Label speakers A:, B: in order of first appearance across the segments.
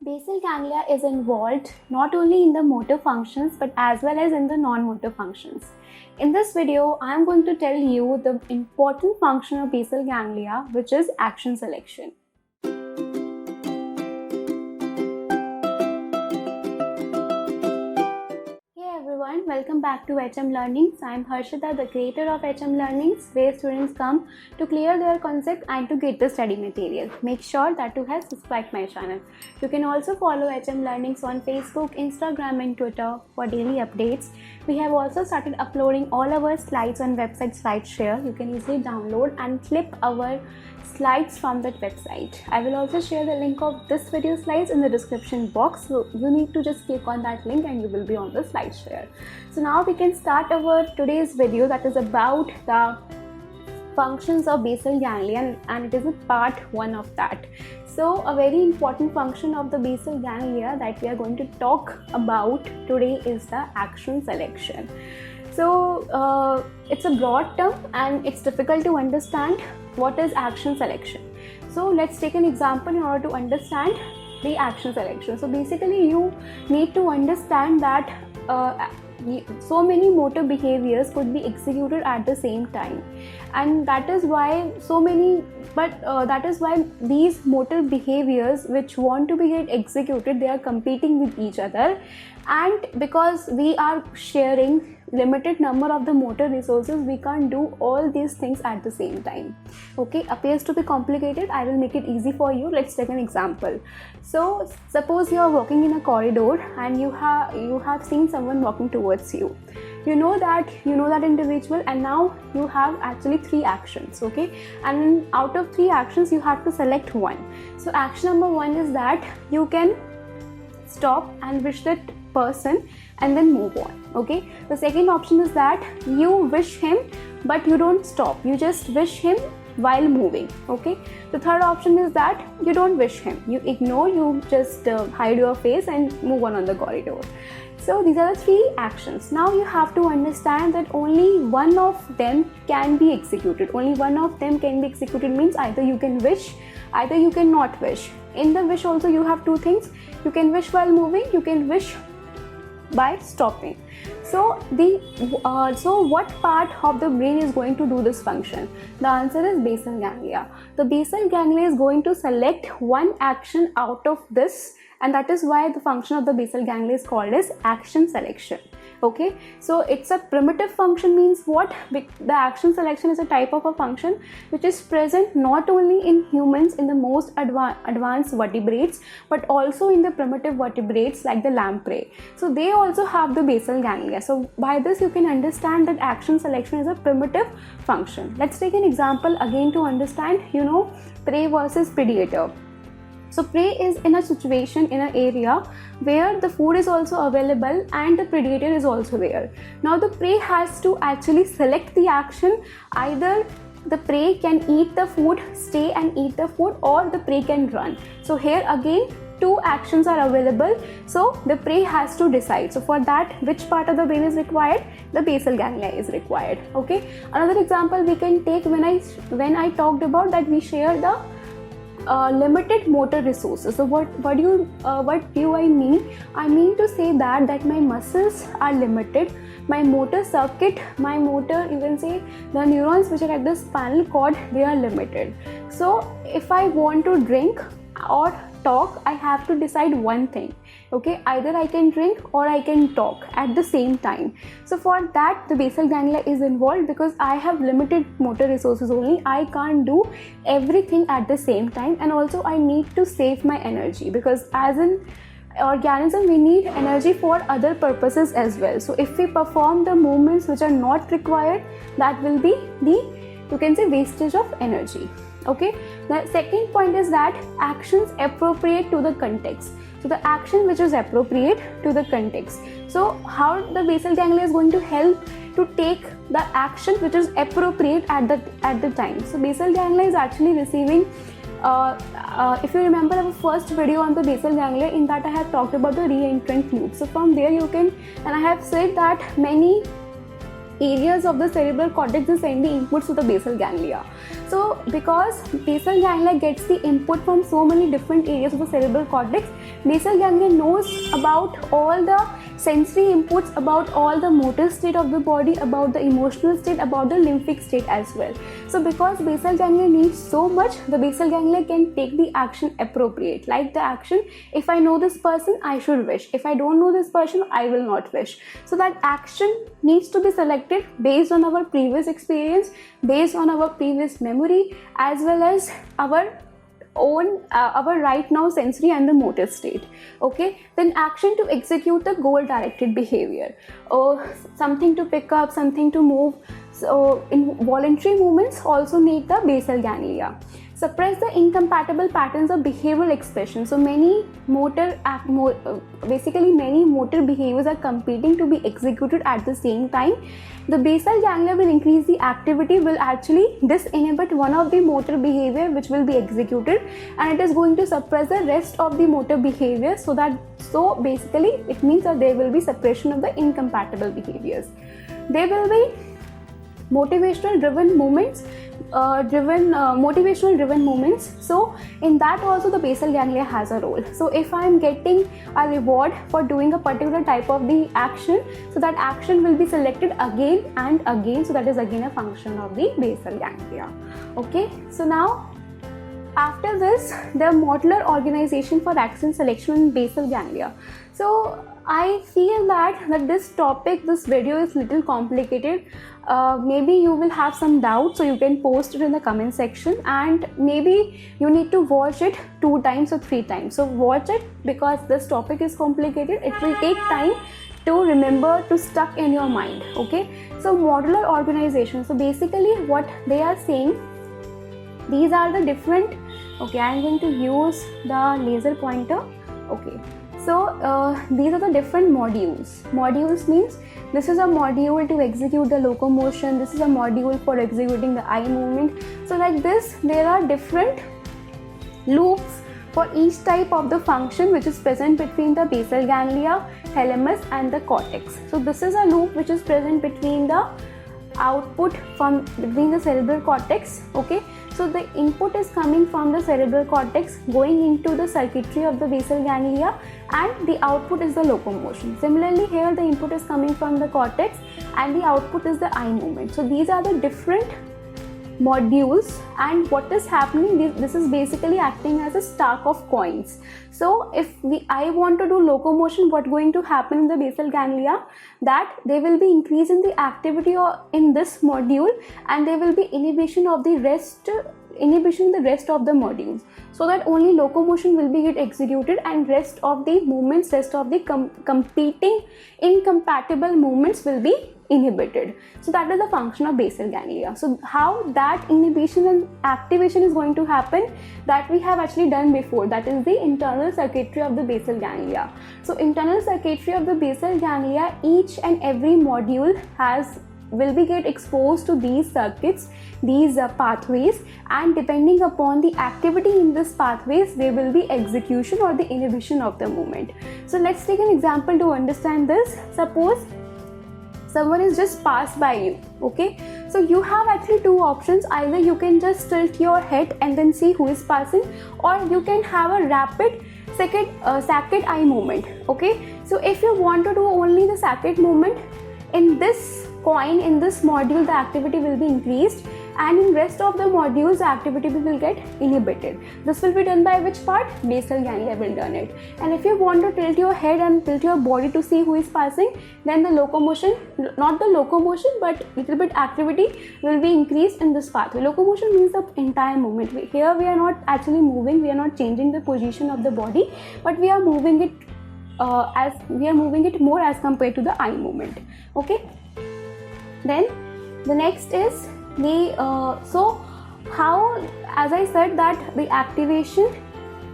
A: Basal ganglia is involved not only in the motor functions but as well as in the non-motor functions. In this video, I am going to tell you the important function of basal ganglia, which is action selection. Everyone, welcome back to HM Learnings. I am Harshita, the creator of HM Learnings, where students come to clear their concept and to get the study material. Make sure that you have subscribed my channel. You can also follow HM Learnings on Facebook, Instagram and Twitter for daily updates. We have also started uploading all our slides on website SlideShare. You can easily download and clip our slides from that website. I will also share the link of this video slides in the description box, so you need to just click on that link and you will be on the SlideShare. So now we can start our today's video, that is about the functions of basal ganglia, and it is a part 1 of that. So a very important function of the basal ganglia that we are going to talk about today is the action selection. So it's a broad term and it's difficult to understand what is action selection. So let's take an example in order to understand the action selection. So basically you need to understand that so many motor behaviors could be executed at the same time, and that is why that is why these motor behaviors which want to be executed, they are competing with each other, and because we are sharing limited number of the motor resources, we can't do all these things at the same time. Okay, appears to be complicated. I will make it easy for you. Let's take an example. So suppose you are walking in a corridor and you have seen someone walking towards you. You know that individual, and now you have actually 3 actions. Okay, and out of 3 actions you have to select one. So action number 1 is that you can stop and wish that person and then move on. Okay, the second option is that you wish him but you don't stop, you just wish him while moving. Okay, the third option is that you don't wish him, you ignore, you just hide your face and move on the corridor. So these are the 3 actions. Now you have to understand that only one of them can be executed. Only one of them can be executed means either you can wish, either you cannot wish. In the wish also you have 2 things. You can wish while moving, you can wish by stopping. So what part of the brain is going to do this function? The answer is basal ganglia. The basal ganglia is going to select one action out of this, and that is why the function of the basal ganglia is called as action selection. Okay, so it's a primitive function, means what? The action selection is a type of a function which is present not only in humans, in the most advanced vertebrates, but also in the primitive vertebrates like the lamprey. So they also have the basal ganglia. So by this you can understand that action selection is a primitive function. Let's take an example again to understand, prey versus predator. So prey is in a situation, in an area where the food is also available and the predator is also there. Now the prey has to actually select the action. Either the prey can eat the food, stay and eat the food, or the prey can run. So here again 2 actions are available, so the prey has to decide. So for that, which part of the brain is required? The basal ganglia is required. Okay, another example we can take when I talked about that we share the limited motor resources. So what do I mean? I mean to say that my muscles are limited, my motor circuit, my motor, you can say the neurons which are at the spinal cord, they are limited. So if I want to drink or talk, I have to decide one thing. Okay, either I can drink or I can talk at the same time. So for that the basal ganglia is involved, because I have limited motor resources only. I can't do everything at the same time, and also I need to save my energy, because as an organism we need energy for other purposes as well. So if we perform the movements which are not required, that will be you can say wastage of energy. Okay, the second point is that actions appropriate to the context. So the action which is appropriate to the context. So how the basal ganglia is going to help to take the action which is appropriate at the time. So basal ganglia is actually receiving if you remember our first video on the basal ganglia, in that I have talked about the reentrant loop. So from there you can, and I have said that many areas of the cerebral cortex is sending inputs to the basal ganglia. So because basal ganglia gets the input from so many different areas of the cerebral cortex, basal ganglia knows about all the sensory inputs, about all the motor state of the body, about the emotional state, about the lymphic state as well. So because basal ganglia needs so much, the basal ganglia can take the action appropriate. Like the action, if I know this person, I should wish. If I don't know this person, I will not wish. So that action needs to be selected based on our previous experience, based on our previous memory, as well as our own our right now sensory and the motor state. Okay, then action to execute the goal directed behavior, or something to pick up, something to move. So involuntary movements also need the basal ganglia. Suppress the incompatible patterns of behavioral expression. So many basically many motor behaviors are competing to be executed at the same time. The basal ganglia will increase the activity, will actually disinhibit one of the motor behavior which will be executed, and it is going to suppress the rest of the motor behavior. So basically it means that there will be suppression of the incompatible behaviors. There will be motivational driven movements. So in that also the basal ganglia has a role. So if I am getting a reward for doing a particular type of the action, so that action will be selected again and again. So that is again a function of the basal ganglia. Okay, so now after this, the modular organization for action selection in basal ganglia. So I feel that this topic, this video is little complicated. Maybe you will have some doubts, so you can post it in the comment section, and maybe you need to watch it 2 times or 3 times. So watch it, because this topic is complicated. It will take time to remember, to stuck in your mind. Okay, so modular organization. So basically what they are saying, these are the different, okay, I am going to use the laser pointer. Okay, so these are the different modules. Modules means this is a module to execute the locomotion, this is a module for executing the eye movement. So like this, there are different loops for each type of the function which is present between the basal ganglia, thalamus and the cortex. So this is a loop which is present between the output from between the cerebral cortex. Okay, so the input is coming from the cerebral cortex going into the circuitry of the basal ganglia, and the output is the locomotion. Similarly here the input is coming from the cortex and the output is the eye movement. So these are the different modules, and what is happening, this is basically acting as a stack of coins. So if I want to do locomotion, what going to happen in the basal ganglia, that they will be increasing the activity in this module, and there will be inhibition of the rest of the modules, so that only locomotion will be get executed and rest of the movements, rest of the competing incompatible movements will be inhibited. So that is the function of basal ganglia. So how that inhibition and activation is going to happen, that we have actually done before, that is the internal circuitry of the basal ganglia. So internal circuitry of the basal ganglia, each and every module will be get exposed to these circuits, these pathways, and depending upon the activity in this pathways, there will be execution or the inhibition of the movement. So let's take an example to understand this. Suppose someone is just passed by you. Okay, so you have actually 2 options. Either you can just tilt your head and then see who is passing, or you can have a rapid saccade eye movement. Okay, so if you want to do only the saccade movement, in this coin, in this module, the activity will be increased, and in rest of the modules the activity will get inhibited. This will be done by which part? Basal ganglia will done it. And if you want to tilt your head and tilt your body to see who is passing, then the locomotion, not the locomotion but little bit activity will be increased in this pathway. Locomotion means the entire movement. Here we are not actually moving, we are not changing the position of the body, but we are moving it more as compared to the eye movement. Okay, then the next is so how, as I said, that the activation,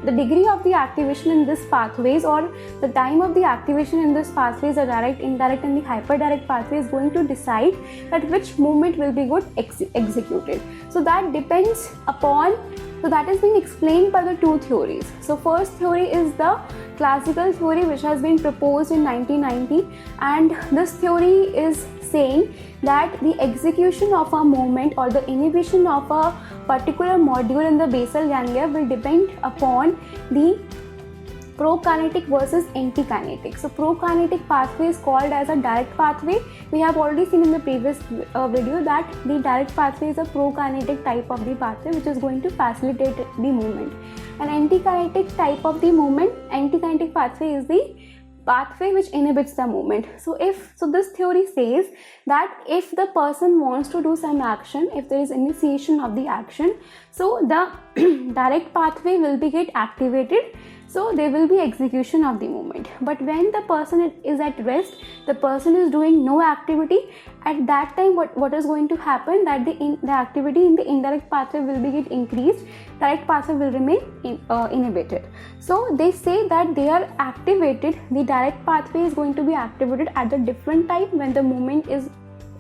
A: the degree of the activation in this pathways, or the time of the activation in this pathways, the direct, indirect and the hyperdirect pathway, is going to decide that which movement will be good executed. So that depends upon, so that is being explained by the 2 theories. So first theory is the classical theory which has been proposed in 1990, and this theory is saying that the execution of a movement or the inhibition of a particular module in the basal ganglia will depend upon the prokinetic versus antikinetic. So prokinetic pathway is called as a direct pathway. We have already seen in the previous video that the direct pathway is a prokinetic type of the pathway which is going to facilitate the movement. An antikinetic type of the movement, antikinetic pathway is the pathway which inhibits the movement. So this theory says that if the person wants to do some action, if there is initiation of the action, so the direct pathway will be get activated, so there will be execution of the movement. But when the person is at rest, the person is doing no activity, at that time what is going to happen, that the activity in the indirect pathway will be get increased, direct pathway will remain inhibited. So they say that they are activated, the direct pathway is going to be activated at the different time when the movement is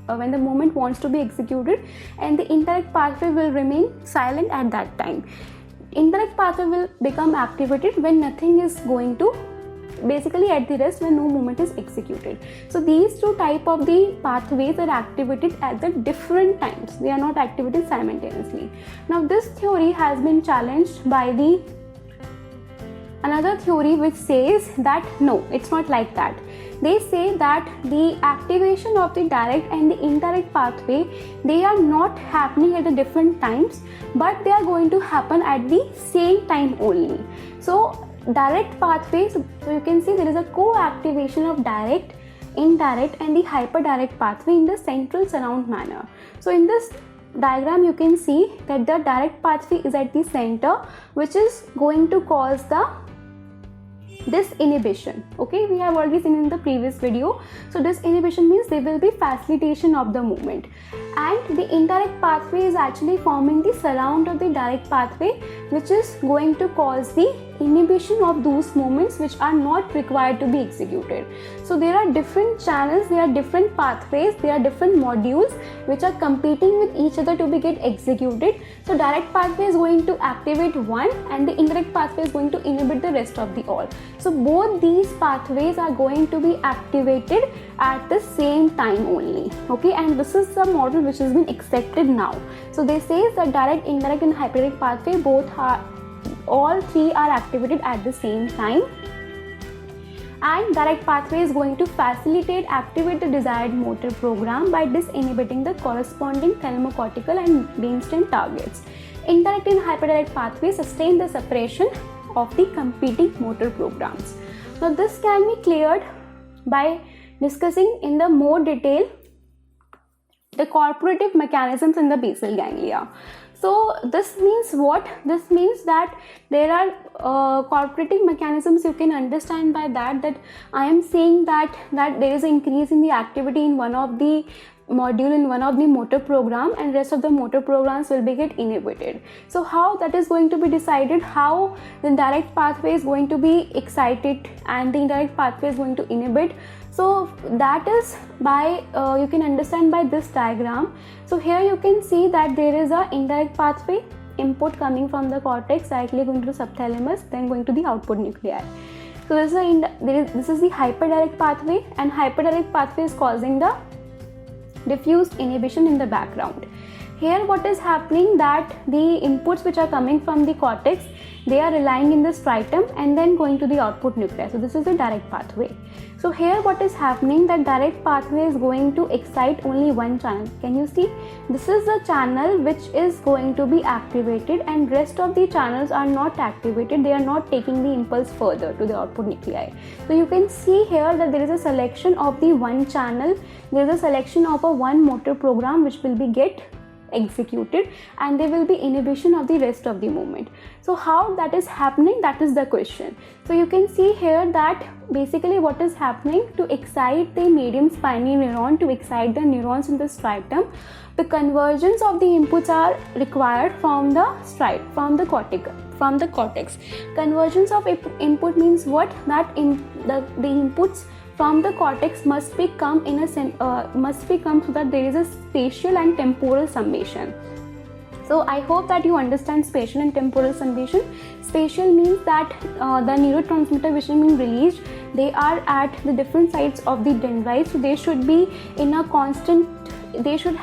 A: when the movement wants to be executed, and the indirect pathway will remain silent at that time. Indirect pathway will become activated when nothing is going to, basically at the rest, when no movement is executed. So these two type of the pathways are activated at the different times, they are not activated simultaneously. Now this theory has been challenged by the another theory which says that no, it's not like that. They say that the activation of the direct and the indirect pathway, they are not happening at the different times, but they are going to happen at the same time only. So direct pathways, so you can see there is a co-activation of direct, indirect and the hyperdirect pathway in the central surround manner. So in this diagram you can see that the direct pathway is at the center, which is going to cause the disinhibition. Okay, we have already seen in the previous video. So disinhibition means there will be facilitation of the movement, and the indirect pathway is actually forming the surround of the direct pathway, which is going to cause the inhibition of those movements which are not required to be executed. So there are different channels, there are different pathways, there are different modules which are competing with each other to be get executed. So direct pathway is going to activate one and the indirect pathway is going to inhibit the rest of the all. So both these pathways are going to be activated at the same time only. Okay, and this is the model which has been accepted now. So they say that direct, indirect and hyperdirect pathway, both are, all three are activated at the same time, and direct pathway is going to facilitate, activate the desired motor program by disinhibiting the corresponding thalamocortical and brainstem targets. Indirect and hyperdirect pathways sustain the suppression of the competing motor programs. Now this can be cleared by discussing in the more detail the corporative mechanisms in the basal ganglia. So this means what? This means that there are corporative mechanisms. You can understand by that I am saying that there is an increase in the activity in one of the module in one of the motor program, and rest of the motor programs will be get inhibited. So how that is going to be decided, how the direct pathway is going to be excited and the indirect pathway is going to inhibit. So that is by you can understand by this diagram. So here you can see that there is a indirect pathway, input coming from the cortex directly going to the subthalamus, then going to the output nuclei. So this is the hyperdirect pathway, and hyperdirect pathway is causing the diffused inhibition in the background. Here what is happening, that the inputs which are coming from the cortex, they are relying in the striatum and then going to the output nuclei. So this is the direct pathway. So here what is happening, that direct pathway is going to excite only one channel. Can you see? This is the channel which is going to be activated, and rest of the channels are not activated. They are not taking the impulse further to the output nuclei. So you can see here that there is a selection of the one channel. There is a selection of a one motor program which will be get executed, and there will be inhibition of the rest of the movement. So how that is happening, that is the question. So you can see here that basically what is happening, to excite the medium spiny neuron, to excite the neurons in the striatum, the convergence of the inputs are required from the cortex. Convergence of input means what? That the inputs from the cortex must be come so that there is a spatial and temporal summation. So I hope that you understand spatial and temporal summation. Spatial means that the neurotransmitter which is being released, they are at the different sides of the dendrites, so they should be in a constant, they should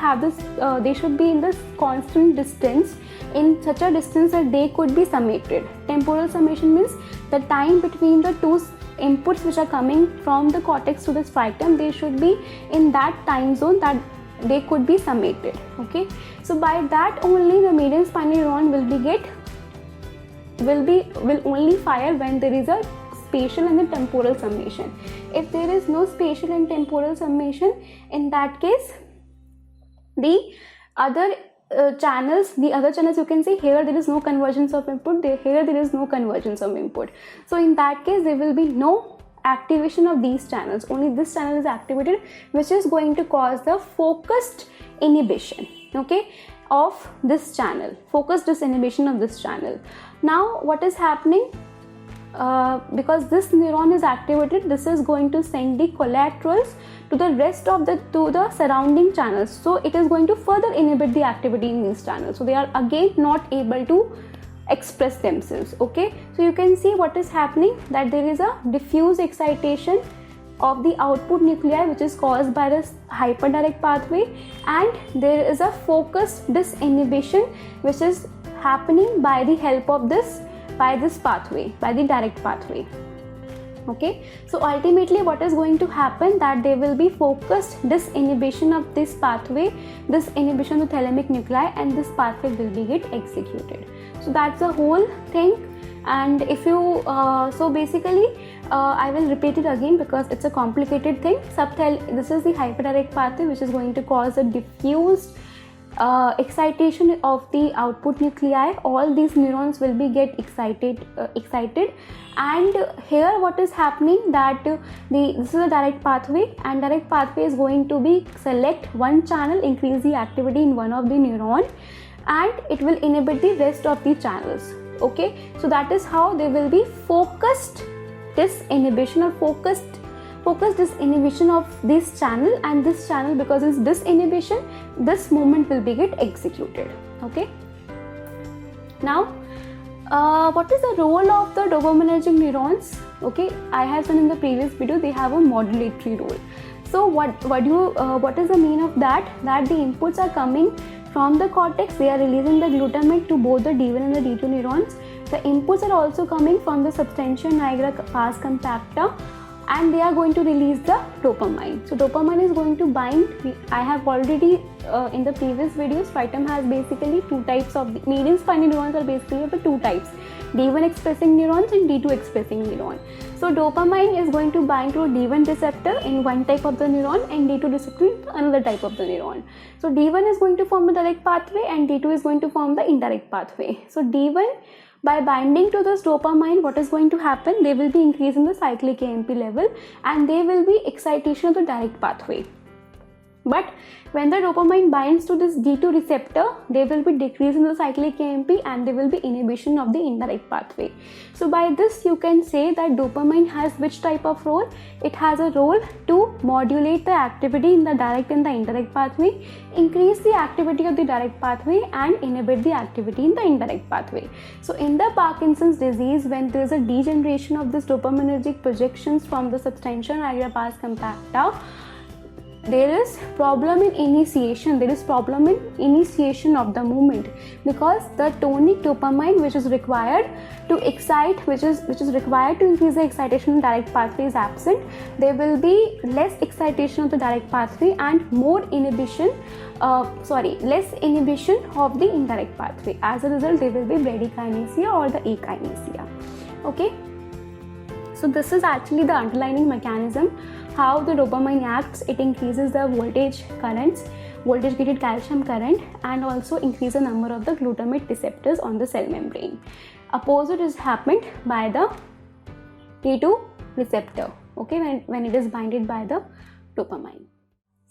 A: be in this constant distance in such a distance that they could be summated. Temporal summation means the time between the two inputs which are coming from the cortex to the striatum, they should be in that time zone that they could be summated. Okay, so by that only the median spinal neuron will only fire when there is a spatial and the temporal summation. If there is no spatial and temporal summation, in that case the other channels you can say here there is no convergence of input, here there is no convergence of input. So in that case there will be no activation of these channels, only this channel is activated, which is going to cause the focused inhibition, okay, of this channel, focused disinhibition of this channel. Now what is happening, because this neuron is activated, this is going to send the collaterals to the rest of the surrounding channels, so it is going to further inhibit the activity in these channels, so they are again not able to express themselves. Okay, so you can see what is happening, that there is a diffuse excitation of the output nuclei which is caused by this hyperdirect pathway, and there is a focused disinhibition which is happening by the help of this pathway, by the direct pathway. Okay, so ultimately what is going to happen, that there will be focused disinhibition of this pathway, this inhibition of the thalamic nuclei, and this pathway will be get executed. So that's the whole thing. And if you so basically I will repeat it again because it's a complicated thing. This is the hyperdirect pathway which is going to cause a diffused excitation of the output nuclei. All these neurons will be get excited, and here what is happening, that this is a direct pathway, and direct pathway is going to be select one channel, increase the activity in one of the neuron, and it will inhibit the rest of the channels. Okay, so that is how there will be focused disinhibition or focused disinhibition of this channel, and this channel, because it's disinhibition, this movement will be get executed. Okay, now what is the role of the dopaminergic neurons? Okay, I have shown in the previous video, they have a modulatory role. So what is the mean of that? That the inputs are coming from the cortex, they are releasing the glutamate to both the D1 and the D2 neurons. The inputs are also coming from the substantia nigra pars compacta, and they are going to release the dopamine. So dopamine is going to bind. I have already in the previous videos, striatum has basically two types of median spinal neurons are basically of the two types, D1 expressing neurons and D2 expressing neuron. So dopamine is going to bind to a D1 receptor in one type of the neuron and D2 receptor in another type of the neuron. So D1 is going to form a direct pathway and D2 is going to form the indirect pathway. So D1, by binding to this dopamine, what is going to happen? They will be increasing the cyclic AMP level, and they will be excitation of the direct pathway. But when the dopamine binds to this D2 receptor, they will be decreasing the cyclic AMP and there will be inhibition of the indirect pathway. So by this you can say that dopamine has which type of role? It has a role to modulate the activity in the direct and the indirect pathway, increase the activity of the direct pathway and inhibit the activity in the indirect pathway. So in the Parkinson's disease, when there is a degeneration of this dopaminergic projections from the substantia nigra pars compacta, there is problem in initiation, of the movement, because the tonic dopamine which is required to excite, which is required to increase the excitation in the direct pathway is absent. There will be less excitation of the direct pathway and less inhibition of the indirect pathway. As a result, there will be bradykinesia or the akinesia. Okay, so this is actually the underlying mechanism how the dopamine acts. It increases the voltage gated calcium current, and also increase the number of the glutamate receptors on the cell membrane. Opposite is happened by the T2 receptor, okay, when it is binded by the dopamine.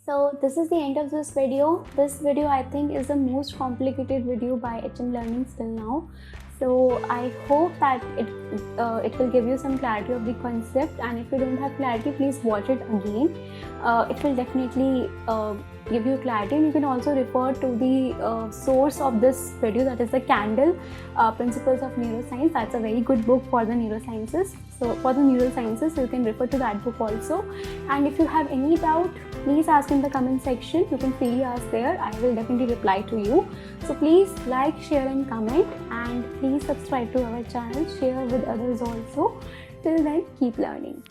A: So this is the end of this video. This video I think is the most complicated video by HM Learning till now. So I hope that it will give you some clarity of the concept, and if you don't have clarity, please watch it again. It will definitely give you clarity, and you can also refer to the source of this video, that is the Candle Principles of Neuroscience. That's a very good book for the neurosciences. So for the neural sciences, you can refer to that book also. And if you have any doubt, please ask in the comment section. You can freely ask there. I will definitely reply to you. So please like, share and comment, and please subscribe to our channel, share with others also. Till then, keep learning.